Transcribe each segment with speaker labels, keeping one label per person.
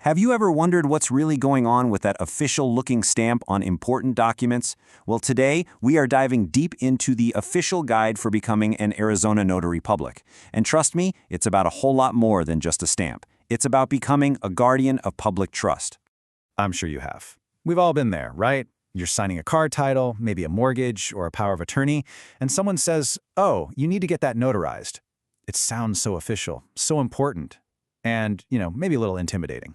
Speaker 1: Have you ever wondered what's really going on with that official-looking stamp on important documents? Well, today, we are diving deep into the official guide for becoming an Arizona notary public. And trust me, it's about a whole lot more than just a stamp. It's about becoming a guardian of public trust.
Speaker 2: I'm sure you have. We've all been there, right? You're signing a car title, maybe a mortgage or a power of attorney, and someone says, "Oh, you need to get that notarized." It sounds so official, so important, and, maybe a little intimidating.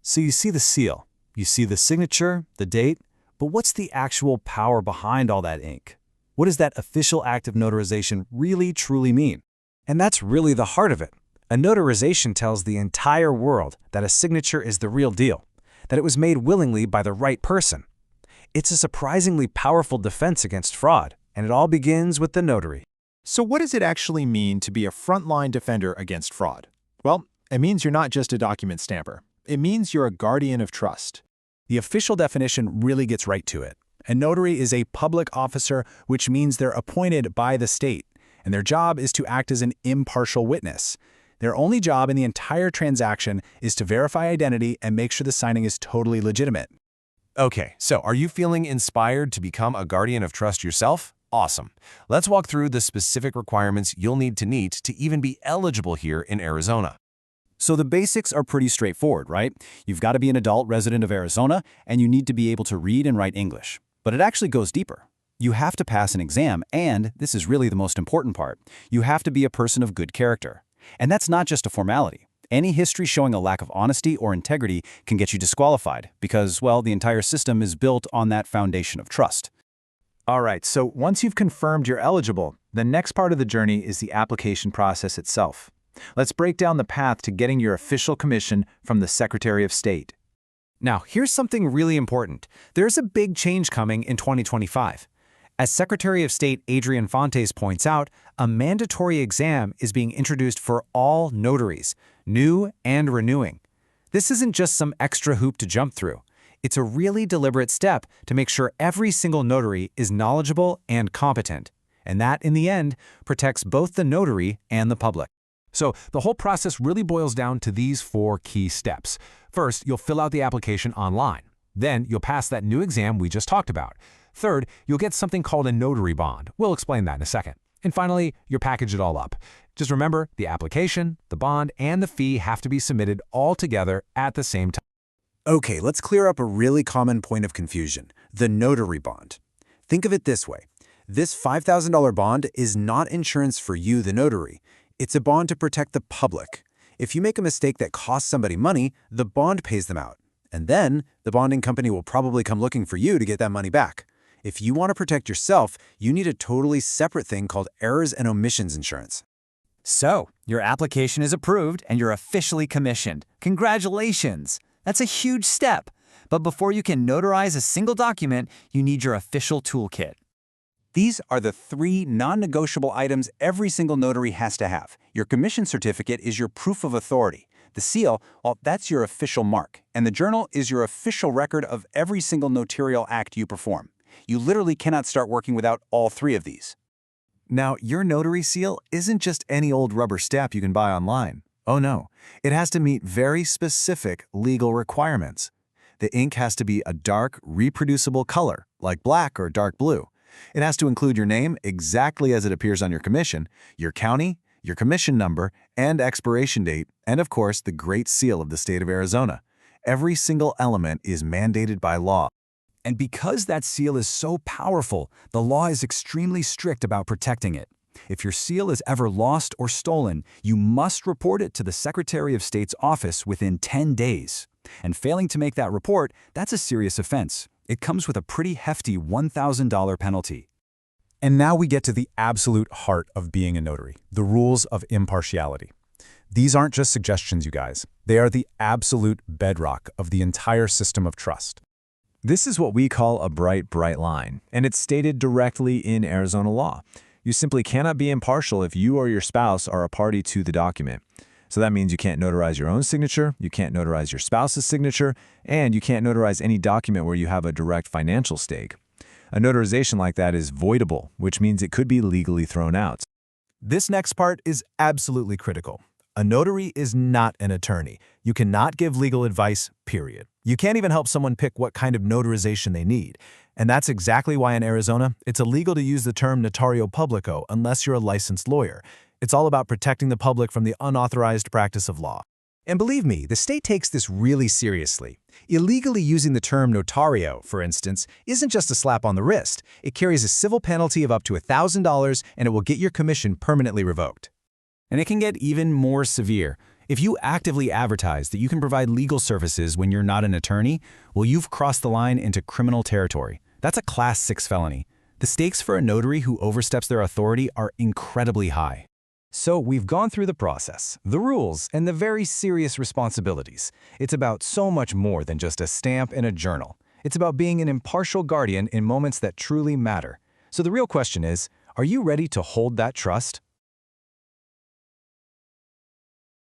Speaker 2: So you see the seal, you see the signature, the date, but what's the actual power behind all that ink? What does that official act of notarization really truly mean? And that's really the heart of it. A notarization tells the entire world that a signature is the real deal, that it was made willingly by the right person. It's a surprisingly powerful defense against fraud, and it all begins with the notary.
Speaker 3: So what does it actually mean to be a frontline defender against fraud? Well, it means you're not just a document stamper. It means you're a guardian of trust.
Speaker 2: The official definition really gets right to it. A notary is a public officer, which means they're appointed by the state, and their job is to act as an impartial witness. Their only job in the entire transaction is to verify identity and make sure the signing is totally legitimate.
Speaker 4: Okay, so are you feeling inspired to become a guardian of trust yourself? Awesome. Let's walk through the specific requirements you'll need to even be eligible here in Arizona.
Speaker 2: So the basics are pretty straightforward, right? You've got to be an adult resident of Arizona, and you need to be able to read and write English. But it actually goes deeper. You have to pass an exam, and this is really the most important part, you have to be a person of good character. And that's not just a formality. Any history showing a lack of honesty or integrity can get you disqualified because, well, the entire system is built on that foundation of trust. All right, so once you've confirmed you're eligible, the next part of the journey is the application process itself. Let's break down the path to getting your official commission from the Secretary of State. Now, here's something really important. There's a big change coming in 2025. As Secretary of State Adrian Fontes points out, a mandatory exam is being introduced for all notaries, new and renewing. This isn't just some extra hoop to jump through. It's a really deliberate step to make sure every single notary is knowledgeable and competent. And that, in the end, protects both the notary and the public.
Speaker 5: So the whole process really boils down to these 4 key steps. First, you'll fill out the application online. Then you'll pass that new exam we just talked about. Third, you'll get something called a notary bond. We'll explain that in a second. And finally, you'll package it all up. Just remember, the application, the bond, and the fee have to be submitted all together at the same time.
Speaker 2: Okay, let's clear up a really common point of confusion, the notary bond. Think of it this way. This $5,000 bond is not insurance for you, the notary. It's a bond to protect the public. If you make a mistake that costs somebody money, the bond pays them out. And then, the bonding company will probably come looking for you to get that money back. If you want to protect yourself, you need a totally separate thing called errors and omissions insurance.
Speaker 6: So, your application is approved and you're officially commissioned. Congratulations! That's a huge step. But before you can notarize a single document, you need your official toolkit.
Speaker 1: These are the 3 non-negotiable items every single notary has to have. Your commission certificate is your proof of authority. The seal, well, that's your official mark. And the journal is your official record of every single notarial act you perform. You literally cannot start working without all 3 of these.
Speaker 2: Now, your notary seal isn't just any old rubber stamp you can buy online. Oh no, it has to meet very specific legal requirements. The ink has to be a dark, reproducible color, like black or dark blue. It has to include your name exactly as it appears on your commission, your county, your commission number, and expiration date, and of course, the Great Seal of the state of Arizona. Every single element is mandated by law.
Speaker 5: And because that seal is so powerful, the law is extremely strict about protecting it. If your seal is ever lost or stolen, you must report it to the Secretary of State's office within 10 days. And failing to make that report, that's a serious offense. It comes with a pretty hefty $1,000 penalty.
Speaker 7: And now we get to the absolute heart of being a notary, the rules of impartiality. These aren't just suggestions, you guys. They are the absolute bedrock of the entire system of trust.
Speaker 8: This is what we call a bright line, and it's stated directly in Arizona law. You simply cannot be impartial if you or your spouse are a party to the document. So that means you can't notarize your own signature, you can't notarize your spouse's signature, and you can't notarize any document where you have a direct financial stake. A notarization like that is voidable, which means it could be legally thrown out.
Speaker 7: This next part is absolutely critical.
Speaker 3: A notary is not an attorney. You cannot give legal advice, period. You can't even help someone pick what kind of notarization they need. And that's exactly why in Arizona, it's illegal to use the term notario publico unless you're a licensed lawyer. It's all about protecting the public from the unauthorized practice of law.
Speaker 2: And believe me, the state takes this really seriously. Illegally using the term notario, for instance, isn't just a slap on the wrist. It carries a civil penalty of up to $1,000, and it will get your commission permanently revoked. And it can get even more severe. If you actively advertise that you can provide legal services when you're not an attorney, well, you've crossed the line into criminal territory. That's a Class 6 felony. The stakes for a notary who oversteps their authority are incredibly high. So we've gone through the process, the rules, and the very serious responsibilities. It's about so much more than just a stamp and a journal. It's about being an impartial guardian in moments that truly matter. So the real question is, are you ready to hold that trust?